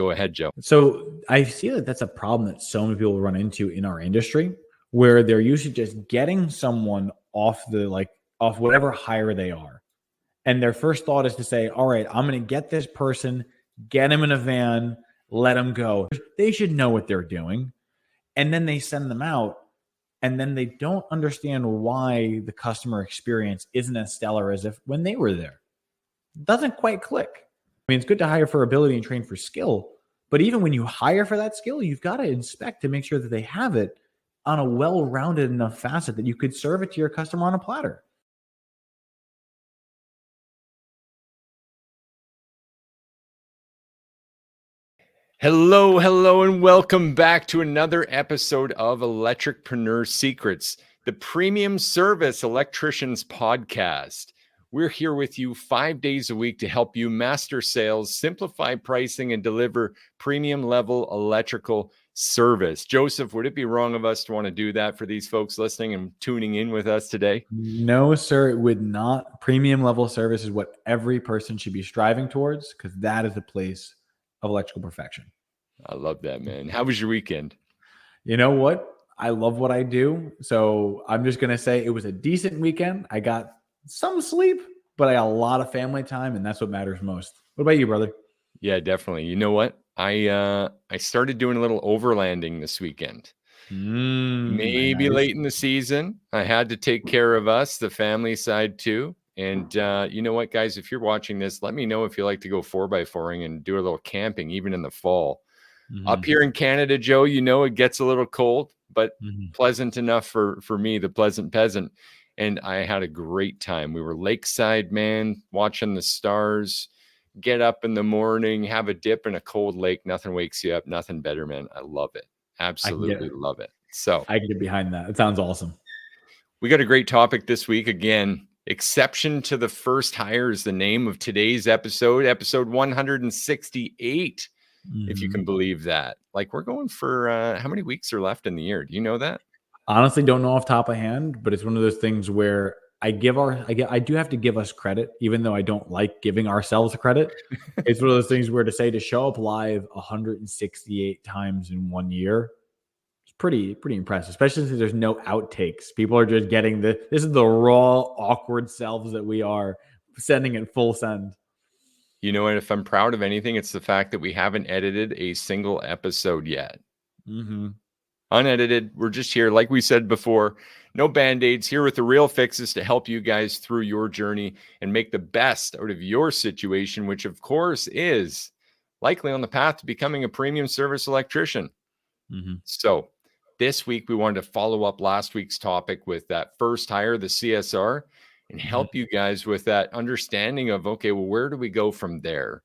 Go ahead, Joe. So I see that that's a problem that so many people run into in our industry, where they're usually just getting someone off off whatever hire they are. And their first thought is to say, all right, I'm going to get this person, get him in a van, let him go. They should know what they're doing. And then they send them out, and then they don't understand why the customer experience isn't as stellar as if when they were there. It doesn't quite click. I mean, it's good to hire for ability and train for skill, but even when you hire for that skill, you've got to inspect to make sure that they have it on a well-rounded enough facet that you could serve it to your customer on a platter. Hello, and welcome back to another episode of Electricpreneur Secrets, the premium service electricians podcast. We're here with you 5 days a week to help you master sales, simplify pricing, and deliver premium level electrical service. Joseph, would it be wrong of us to want to do that for these folks listening and tuning in with us today? No, sir, it would not. Premium level service is what every person should be striving towards, because that is the place of electrical perfection. I love that, man. How was your weekend? You know what? I love what I do. So I'm just going to say it was a decent weekend. I got some sleep, but I got a lot of family time, and that's what matters most. What about you, brother? Yeah, definitely. You know what? I started doing a little overlanding this weekend. Maybe Nice. late in the season. I had to take care of us, the family side too. And you know what, guys? If you're watching this, let me know if you like to go 4x4ing and do a little camping, even in the fall. Up here in Canada, Joe, you know it gets a little cold, but pleasant enough for me, the pleasant peasant. And I had a great time. We were lakeside, man, watching the stars, get up in the morning, have a dip in a cold lake. Nothing wakes you up. Nothing better, man. I love it. Absolutely love it. So I can get behind that. It sounds awesome. We got a great topic this week. Again, exception to the first hire is the name of today's episode 168. If you can believe that. Like, we're going for how many weeks are left in the year? Do you know that? Honestly, don't know off top of hand, but it's one of those things where I do have to give us credit, even though I don't like giving ourselves credit. It's one of those things where to show up live 168 times in 1 year, it's pretty impressive, especially since there's no outtakes. People are just getting this is the raw, awkward selves that we are sending it full send. You know, and if I'm proud of anything, it's the fact that we haven't edited a single episode yet. Unedited. We're just here, like we said before, no band-aids, here with the real fixes to help you guys through your journey and make the best out of your situation, which of course is likely on the path to becoming a premium service electrician. So this week, we wanted to follow up last week's topic with that first hire, the CSR, and help you guys with that understanding of, okay, well, where do we go from there?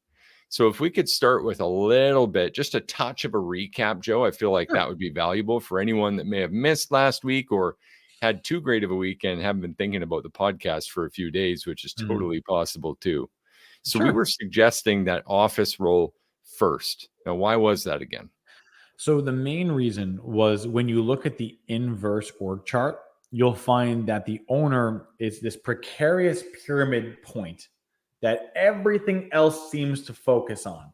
So if we could start with a little bit, just a touch of a recap, Joe, I feel like that would be valuable for anyone that may have missed last week or had too great of a weekend, haven't been thinking about the podcast for a few days, which is totally possible too. So we were suggesting that office role first. Now, why was that again? So the main reason was when you look at the inverse org chart, you'll find that the owner is this precarious pyramid point that everything else seems to focus on.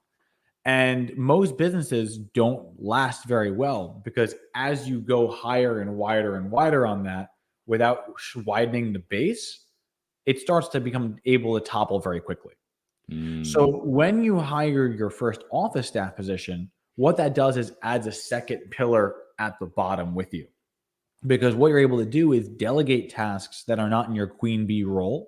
And most businesses don't last very well because as you go higher and wider on that without widening the base, it starts to become able to topple very quickly. So when you hire your first office staff position, what that does is adds a second pillar at the bottom with you. Because what you're able to do is delegate tasks that are not in your queen bee role.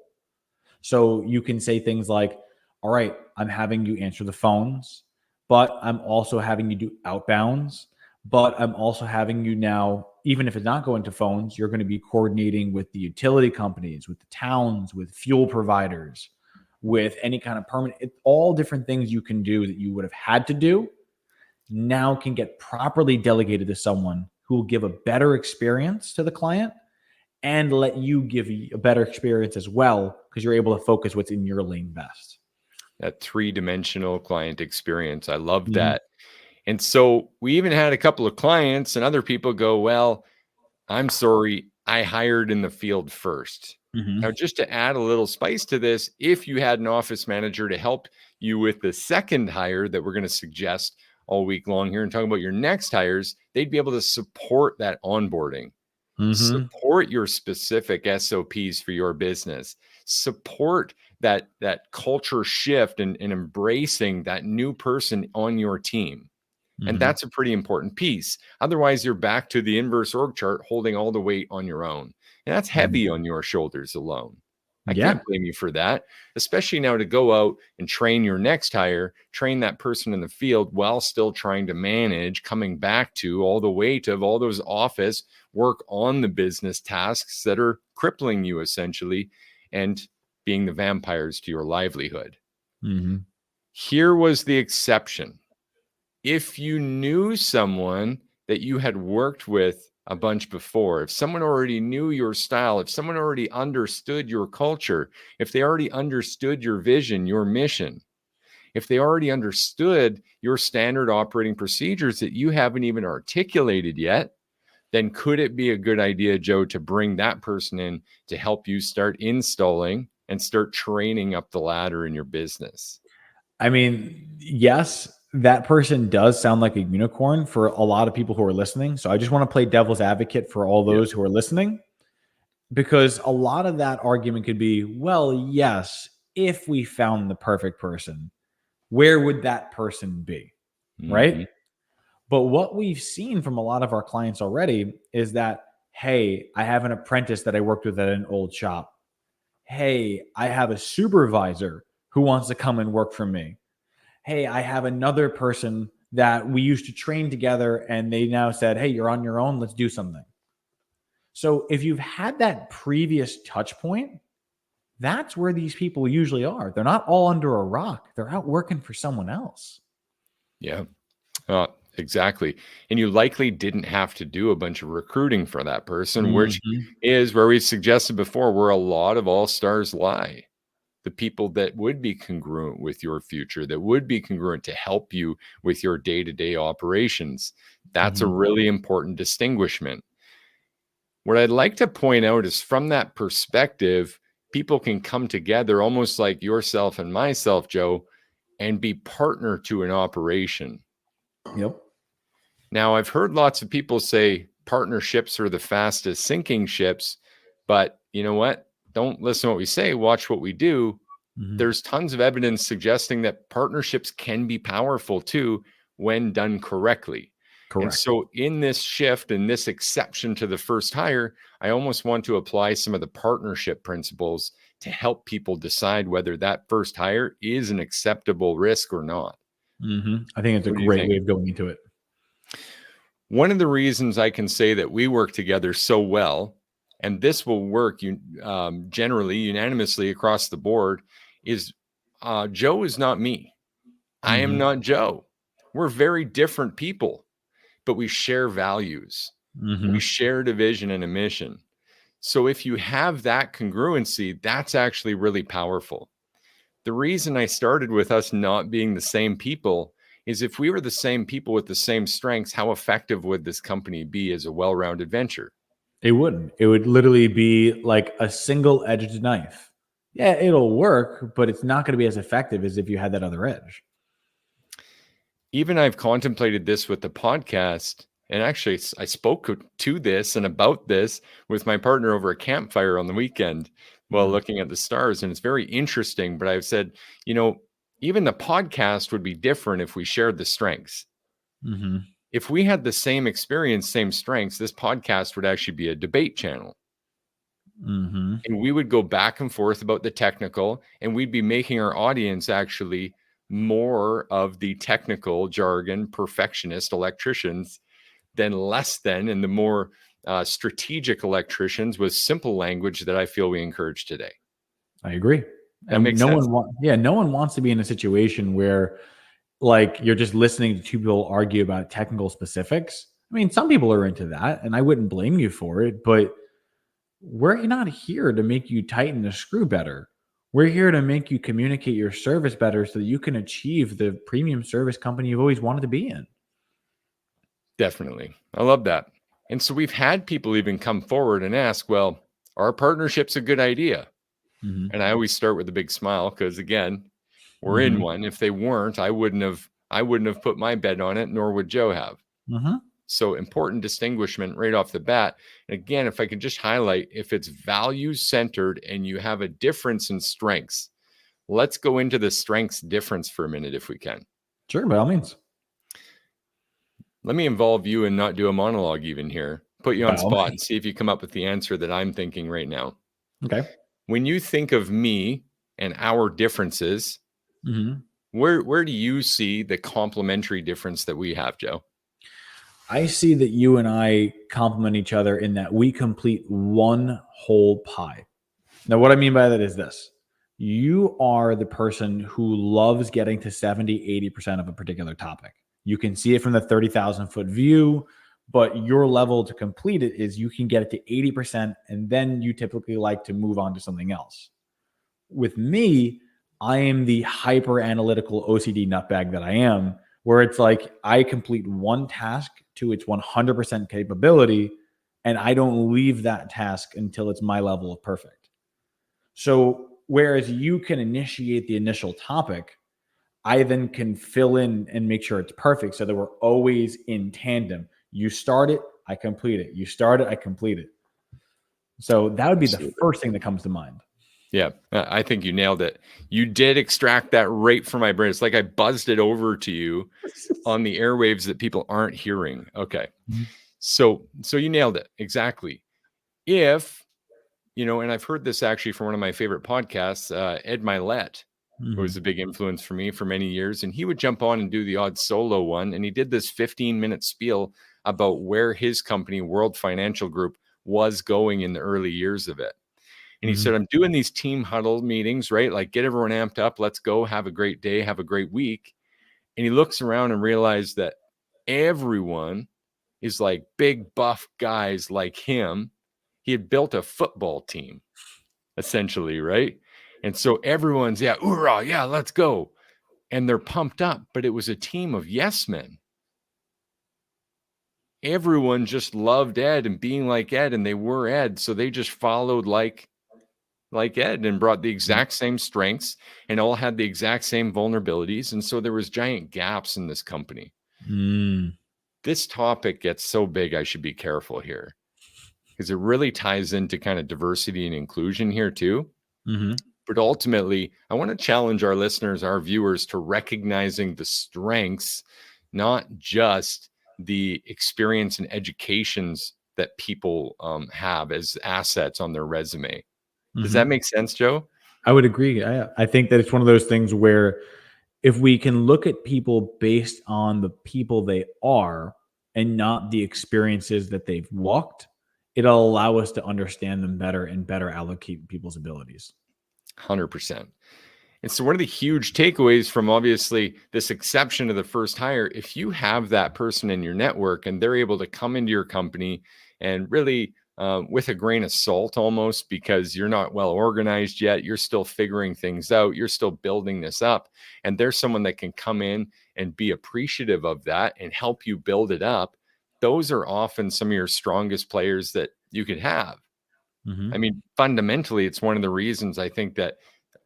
So you can say things like, all right, I'm having you answer the phones, but I'm also having you do outbounds, but I'm also having you now, even if it's not going to phones, you're going to be coordinating with the utility companies, with the towns, with fuel providers, with any kind of permanent, all different things you can do that you would have had to do now can get properly delegated to someone who will give a better experience to the client and let you give a better experience as well because you're able to focus what's in your lane best. That three-dimensional client experience. I love that. And so we even had a couple of clients and other people go, well, I'm sorry, I hired in the field first. Mm-hmm. Now, just to add a little spice to this, if you had an office manager to help you with the second hire that we're going to suggest all week long here and talk about your next hires, they'd be able to support that onboarding, Mm-hmm. support your specific SOPs for your business, support that culture shift and embracing that new person on your team. And Mm-hmm. that's a pretty important piece. Otherwise, you're back to the inverse org chart, holding all the weight on your own. And that's heavy on your shoulders alone. I Yeah. can't blame you for that, especially now to go out and train your next hire, train that person in the field while still trying to manage coming back to all the weight of all those office work on the business tasks that are crippling you essentially and being the vampires to your livelihood. Mm-hmm. Here was the exception. If you knew someone that you had worked with a bunch before, if someone already knew your style, if someone already understood your culture, if they already understood your vision, your mission, if they already understood your standard operating procedures that you haven't even articulated yet, then could it be a good idea, Joe, to bring that person in to help you start installing and start training up the ladder in your business? I mean, yes, that person does sound like a unicorn for a lot of people who are listening. So I just want to play devil's advocate for all Yeah. those who are listening, because a lot of that argument could be, well, yes, if we found the perfect person, where would that person be? Right. Mm-hmm. But what we've seen from a lot of our clients already is that, hey, I have an apprentice that I worked with at an old shop. Hey, I have a supervisor who wants to come and work for me. Hey, I have another person that we used to train together and they now said, hey, you're on your own. Let's do something. So if you've had that previous touch point, that's where these people usually are. They're not all under a rock. They're out working for someone else. Yeah. Exactly. And you likely didn't have to do a bunch of recruiting for that person, which Mm-hmm. is where we suggested before, where a lot of all stars lie. The people that would be congruent with your future, that would be congruent to help you with your day-to-day operations. That's a Mm-hmm. really important distinguishment. What I'd like to point out is from that perspective, people can come together almost like yourself and myself, Joe, and be partner to an operation. Yep. Now, I've heard lots of people say partnerships are the fastest sinking ships, but you know what? Don't listen to what we say, watch what we do. Mm-hmm. There's tons of evidence suggesting that partnerships can be powerful too when done correctly. And Correct. so, in this shift and this exception to the first hire, I almost want to apply some of the partnership principles to help people decide whether that first hire is an acceptable risk or not. Mm-hmm. I think it's a What do you great think? way of going into it. One of the reasons I can say that we work together so well, and this will work generally unanimously across the board, is Joe is not me. I am Mm-hmm. not Joe. We're very different people, but we share values. We Mm-hmm. share a vision and a mission. So if you have that congruency, that's actually really powerful. The reason I started with us not being the same people is if we were the same people with the same strengths, how effective would this company be as a well-rounded venture? It wouldn't. It would literally be like a single-edged knife. Yeah, it'll work, but it's not going to be as effective as if you had that other edge. Even I've contemplated this with the podcast. And actually, I spoke to this and about this with my partner over a campfire on the weekend while Mm-hmm. looking at the stars. And it's very interesting. But I've said, even the podcast would be different if we shared the strengths. Mm-hmm. If we had the same experience, same strengths, this podcast would actually be a debate channel. Mm-hmm. And we would go back and forth about the technical, and we'd be making our audience actually more of the technical jargon perfectionist electricians than less than, and the more strategic electricians with simple language that I feel we encourage today. I agree. That And makes sense. no one wants to be in a situation where like you're just listening to two people argue about technical specifics. I mean, some people are into that, and I wouldn't blame you for it, but we're not here to make you tighten the screw better. We're here to make you communicate your service better so that you can achieve the premium service company you've always wanted to be in. Definitely. I love that. And so we've had people even come forward and ask, well, Our partnership's a good idea. Mm-hmm. And I always start with a big smile because, again, we're in Mm-hmm. one. If they weren't, I wouldn't have put my bet on it, nor would Joe have. Mm-hmm. So important distinguishment right off the bat. And again, if I could just highlight, if it's value centered and you have a difference in strengths, let's go into the strengths difference for a minute if we can. Sure, by all means. Let me involve you and not do a monologue even here. Put you on By all spot and means. see if you come up with the answer that I'm thinking right now. Okay. When you think of me and our differences, Mm-hmm. where do you see the complementary difference that we have, Joe? I see that you and I complement each other in that we complete one whole pie. Now, what I mean by that is this. You are the person who loves getting to 70, 80% of a particular topic. You can see it from the 30,000 foot view, but your level to complete it is you can get it to 80%, and then you typically like to move on to something else. With me, I am the hyper analytical OCD nutbag that I am, where it's like I complete one task to its 100% capability, and I don't leave that task until it's my level of perfect. So, whereas you can initiate the initial topic, I then can fill in and make sure it's perfect so that we're always in tandem. You start it, I complete it. You start it, I complete it. So, that would be the Absolutely. first thing that comes to mind. Yeah, I think you nailed it. You did extract that right from my brain. It's like I buzzed it over to you on the airwaves that people aren't hearing. Okay. So you nailed it. Exactly. If, and I've heard this actually from one of my favorite podcasts, Ed Milet, who was a big influence for me for many years. And he would jump on and do the odd solo one. And he did this 15-minute spiel about where his company, World Financial Group, was going in the early years of it. And he said, I'm doing these team huddle meetings, right? Like get everyone amped up. Let's go. Have a great day. Have a great week. And he looks around and realized that everyone is like big buff guys like him. He had built a football team, essentially, right? And so everyone's, yeah, hoorah, yeah, let's go. And they're pumped up, but it was a team of yes men. Everyone just loved Ed and being like Ed, and they were Ed. So they just followed like Ed and brought the exact same strengths and all had the exact same vulnerabilities. And so there was giant gaps in this company. This topic gets so big, I should be careful here because it really ties into kind of diversity and inclusion here too. But ultimately, I want to challenge our listeners, our viewers to recognizing the strengths, not just the experience and educations that people have as assets on their resume. Does that make sense, Joe? I would agree. I think that it's one of those things where if we can look at people based on the people they are and not the experiences that they've walked, it'll allow us to understand them better and better allocate people's abilities. 100%. And so one of the huge takeaways from obviously this exception to the first hire, if you have that person in your network and they're able to come into your company and really with a grain of salt almost because you're not well organized yet, you're still figuring things out, you're still building this up, and there's someone that can come in and be appreciative of that and help you build it up, those are often some of your strongest players that you could have. I mean, fundamentally, it's one of the reasons I think that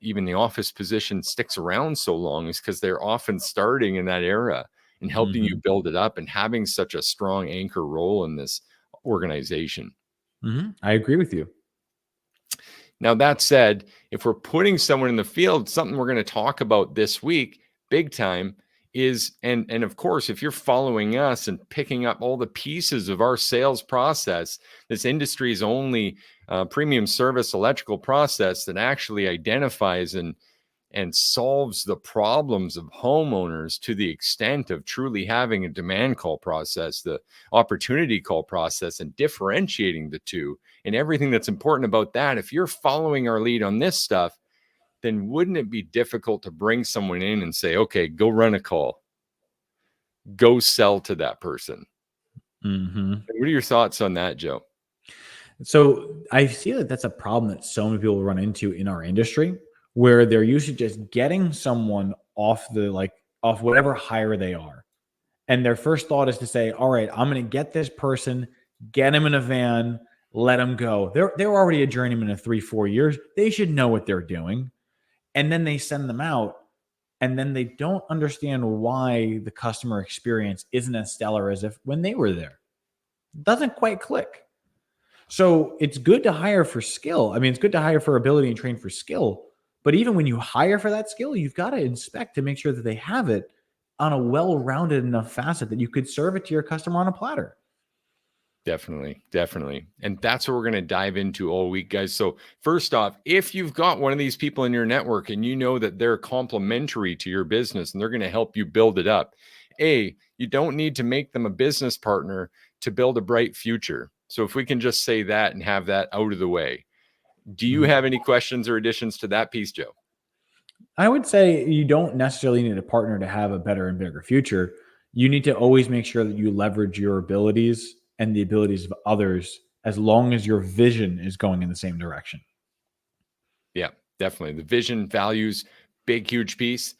even the office position sticks around so long is because they're often starting in that era and helping you build it up and having such a strong anchor role in this organization. I agree with you. Now, that said, if we're putting someone in the field, something we're going to talk about this week, big time, is, and of course, if you're following us and picking up all the pieces of our sales process, this industry's only premium service electrical process that actually identifies and solves the problems of homeowners to the extent of truly having a demand call process, the opportunity call process, and differentiating the two and everything that's important about that. If you're following our lead on this stuff, then wouldn't it be difficult to bring someone in and say, okay, go run a call, go sell to that person? What are your thoughts on that, Joe? So I see that that's a problem that so many people run into in our industry, where they're usually just getting someone off off whatever hire they are. And their first thought is to say, all right, I'm going to get this person, get him in a van, let them go. They're already a journeyman of 3-4 years. They should know what they're doing. And then they send them out, and then they don't understand why the customer experience isn't as stellar as if when they were there. It doesn't quite click. So it's good to hire for skill. I mean, it's good to hire for ability and train for skill. But even when you hire for that skill, you've got to inspect to make sure that they have it on a well-rounded enough facet that you could serve it to your customer on a platter. Definitely, definitely. And that's what we're going to dive into all week, guys. So, first off, if you've got one of these people in your network and you know that they're complementary to your business and they're going to help you build it up, you don't need to make them a business partner to build a bright future. So, if we can just say that and have that out of the way, do you have any questions or additions to that piece, Joe? I would say you don't necessarily need a partner to have a better and bigger future. You need to always make sure that you leverage your abilities and the abilities of others as long as your vision is going in the same direction. Yeah, definitely. The vision, values, big, huge piece.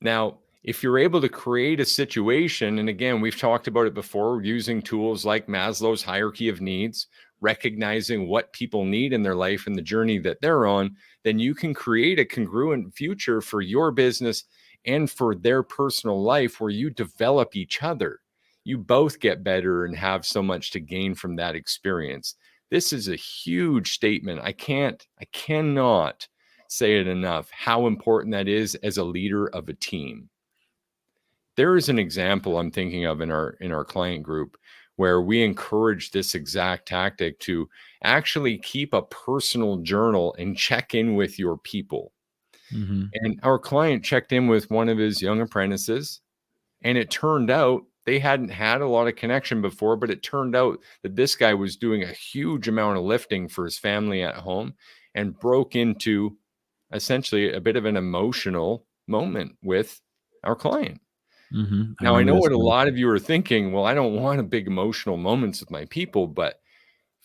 Now, if you're able to create a situation, and again, we've talked about it before, using tools like Maslow's hierarchy of needs, recognizing what people need in their life and the journey that they're on, then you can create a congruent future for your business and for their personal life where you develop each other. You both get better and have so much to gain from that experience. This is a huge statement. I cannot say it enough how important that is as a leader of a team. There is an example I'm thinking of in our client group where we encourage this exact tactic to actually keep a personal journal and check in with your people. Mm-hmm. And our client checked in with one of his young apprentices, and it turned out they hadn't had a lot of connection before, but it turned out that this guy was doing a huge amount of lifting for his family at home and broke into essentially a bit of an emotional moment with our client. Mm-hmm. Now, I know what a lot of you are thinking. Well, I don't want a big emotional moments with my people, but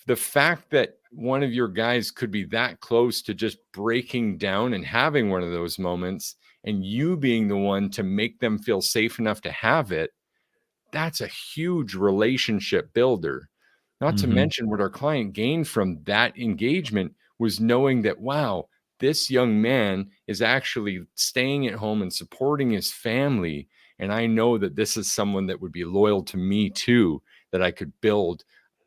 the fact that one of your guys could be that close to just breaking down and having one of those moments, and you being the one to make them feel safe enough to have it, that's a huge relationship builder. Not to mention what our client gained from that engagement was knowing that, wow, this young man is actually staying at home and supporting his family. And I know that this is someone that would be loyal to me too, that I could build,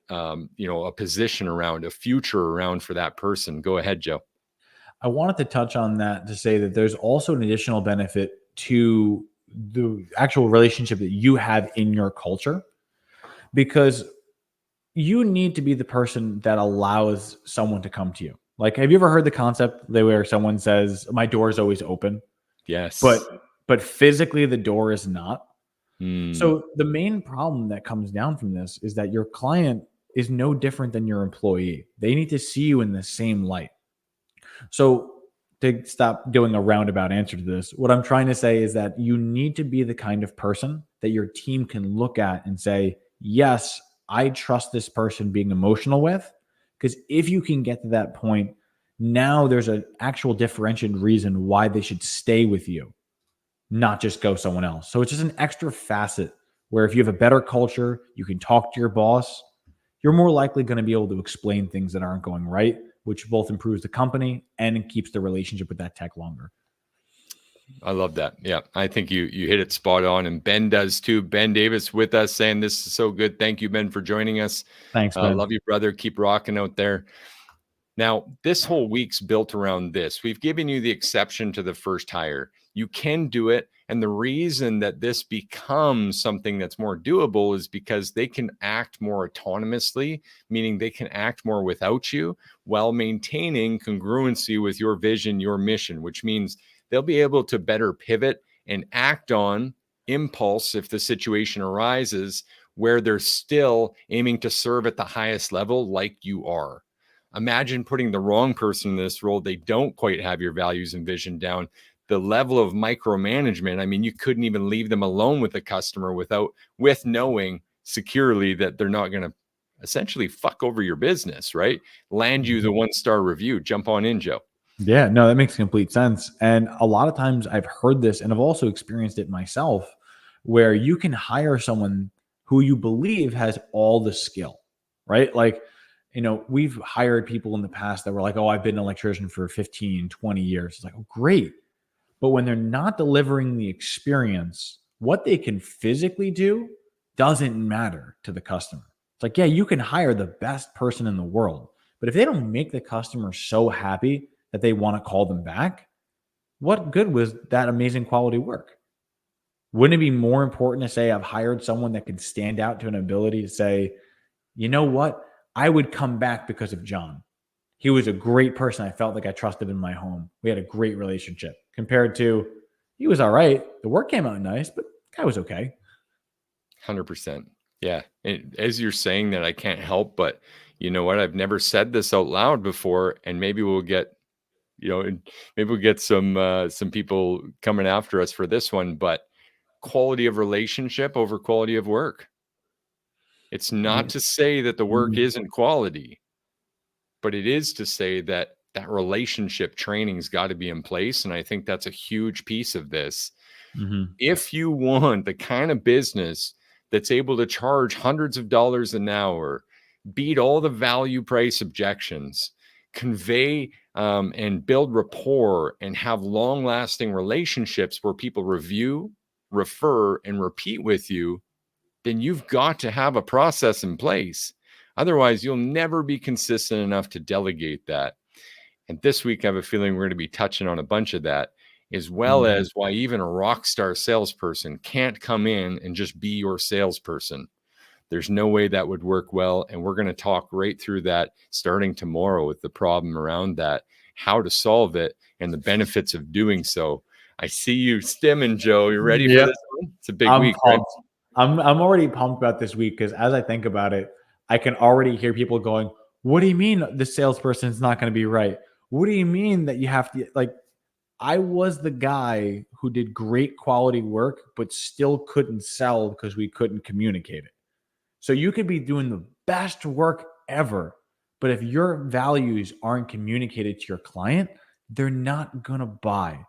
a position around, a future around for that person. Go ahead, Joe. I wanted to touch on that to say that there's also an additional benefit to the actual relationship that you have in your culture, because you need to be the person that allows someone to come to you. Like, have you ever heard the concept where someone says, "My door is always open," Yes. but physically the door is not? Mm. So the main problem that comes down from this is that your client is no different than your employee. They need to see you in the same light. So to stop doing a roundabout answer to this, what I'm trying to say is that you need to be the kind of person that your team can look at and say, yes, I trust this person being emotional with. Because if you can get to that point, now there's an actual differentiated reason why they should stay with you, not just go someone else. So it's just an extra facet where if you have a better culture, you can talk to your boss, you're more likely going to be able to explain things that aren't going right, which both improves the company and keeps the relationship with that tech longer. I love that. Yeah, I think you hit it spot on, and Ben does too. Ben Davis with us saying this is so good. Thank you, Ben, for joining us. Thanks, Ben. Love you, brother. Keep rocking out there. Now, this whole week's built around this. We've given you the exception to the first hire. You can do it. And the reason that this becomes something that's more doable is because they can act more autonomously, meaning they can act more without you while maintaining congruency with your vision, your mission, which means they'll be able to better pivot and act on impulse if the situation arises where they're still aiming to serve at the highest level like you are. Imagine putting the wrong person in this role. They don't quite have your values and vision down. The level of micromanagement, I mean, you couldn't even leave them alone with the customer with knowing securely that they're not going to essentially fuck over your business, right? Land you the 1-star review. Jump on in, Joe. Yeah, no, that makes complete sense. And a lot of times I've heard this and I've also experienced it myself, where you can hire someone who you believe has all the skill, right? Like We've hired people in the past that were like, oh, I've been an electrician for 15, 20 years. It's like, oh, great. But when they're not delivering the experience, what they can physically do doesn't matter to the customer. It's like, yeah, you can hire the best person in the world, but if they don't make the customer so happy that they want to call them back, what good was that amazing quality work? Wouldn't it be more important to say I've hired someone that can stand out to an ability to say, you know what? I would come back because of John. He was a great person. I felt like I trusted in my home. We had a great relationship compared to he was all right. The work came out nice, but guy was okay. 100%. Yeah. And as you're saying that, I can't help but, you know what? I've never said this out loud before, and maybe we'll get, some people coming after us for this one, but quality of relationship over quality of work. It's not to say that the work isn't quality, but it is to say that that relationship training's got to be in place. And I think that's a huge piece of this. Mm-hmm. If you want the kind of business that's able to charge hundreds of dollars an hour, beat all the value price objections, convey and build rapport, and have long lasting relationships where people review, refer, and repeat with you, then you've got to have a process in place. Otherwise, you'll never be consistent enough to delegate that. And this week, I have a feeling we're going to be touching on a bunch of that, as well as why even a rock star salesperson can't come in and just be your salesperson. There's no way that would work well. And we're going to talk right through that starting tomorrow with the problem around that, how to solve it, and the benefits of doing so. I see you stimming, Joe. You ready for this one? It's a big week, pumped. Right? I'm already pumped about this week because as I think about it, I can already hear people going, what do you mean the salesperson is not going to be right? What do you mean that you have to, like, I was the guy who did great quality work, but still couldn't sell because we couldn't communicate it. So you could be doing the best work ever, but if your values aren't communicated to your client, they're not going to buy.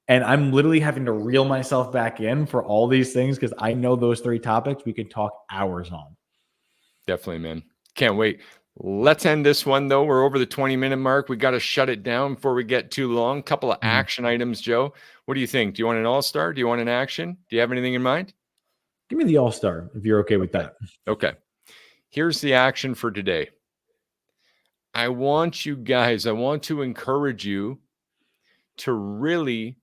And I'm literally having to reel myself back in for all these things because I know those 3 topics we could talk hours on. Definitely, man. Can't wait. Let's end this one, though. We're over the 20-minute mark. We got to shut it down before we get too long. Couple of action items, Joe. What do you think? Do you want an all-star? Do you want an action? Do you have anything in mind? Give me the all-star if you're okay with that. Okay. Here's the action for today. I want to encourage you to really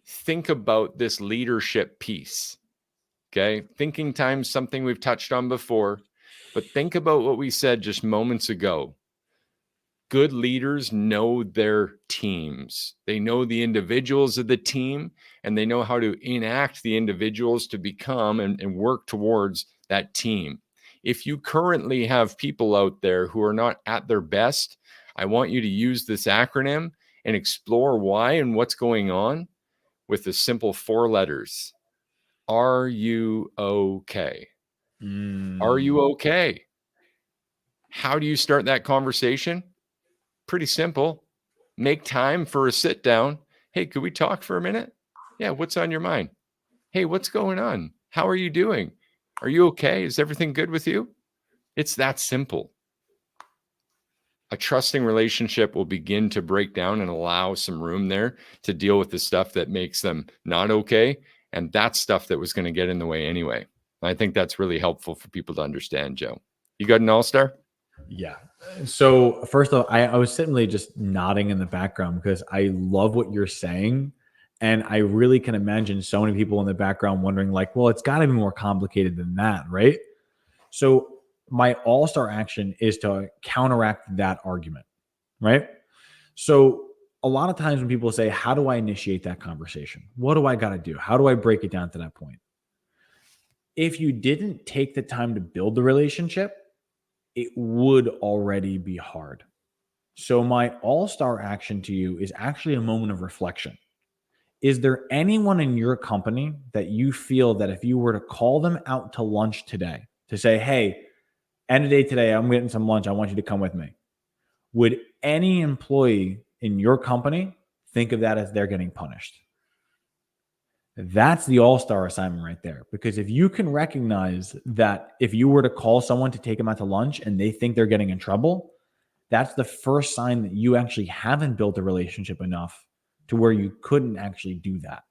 think about this leadership piece. Okay. Thinking time's something we've touched on before, but think about what we said just moments ago. Good leaders know their teams. They know the individuals of the team, and they know how to enact the individuals to become and work towards that team. If you currently have people out there who are not at their best, I want you to use this acronym and explore why and what's going on with the simple 4 letters. Are you okay? Are you okay? How do you start that conversation? Pretty simple. Make time for a sit down. Hey, could we talk for a minute? Yeah, what's on your mind? Hey, what's going on? How are you doing? Are you okay? Is everything good with you? It's that simple. A trusting relationship will begin to break down and allow some room there to deal with the stuff that makes them not okay. And that's stuff that was going to get in the way anyway. I think that's really helpful for people to understand, Joe. You got an all-star? Yeah. So first off, I was simply just nodding in the background because I love what you're saying. And I really can imagine so many people in the background wondering, like, well, it's got to be more complicated than that, right? So my all-star action is to counteract that argument, right? So a lot of times when people say, how do I initiate that conversation? What do I got to do? How do I break it down to that point? If you didn't take the time to build the relationship, it would already be hard. So my all-star action to you is actually a moment of reflection. Is there anyone in your company that you feel that if you were to call them out to lunch today to say, hey, end of day today, I'm getting some lunch. I want you to come with me. Would any employee in your company think of that as they're getting punished? That's the all-star assignment right there. Because if you can recognize that if you were to call someone to take them out to lunch and they think they're getting in trouble, that's the first sign that you actually haven't built a relationship enough to where you couldn't actually do that.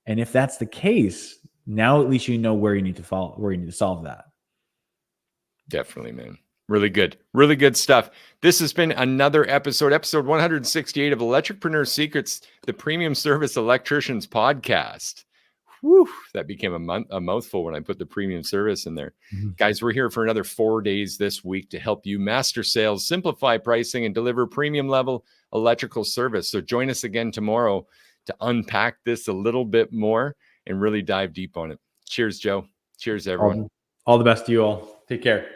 And if that's the case, now at least you know where you need to follow, where you need to solve that. Definitely, man. Really good. Really good stuff. This has been another episode 168 of Electricpreneur Secrets, the premium service electricians podcast. Whew, that became a mouthful when I put the premium service in there. Mm-hmm. Guys, we're here for another 4 days this week to help you master sales, simplify pricing, and deliver premium level electrical service. So join us again tomorrow to unpack this a little bit more and really dive deep on it. Cheers, Joe. Cheers, everyone. All the best to you all. Take care.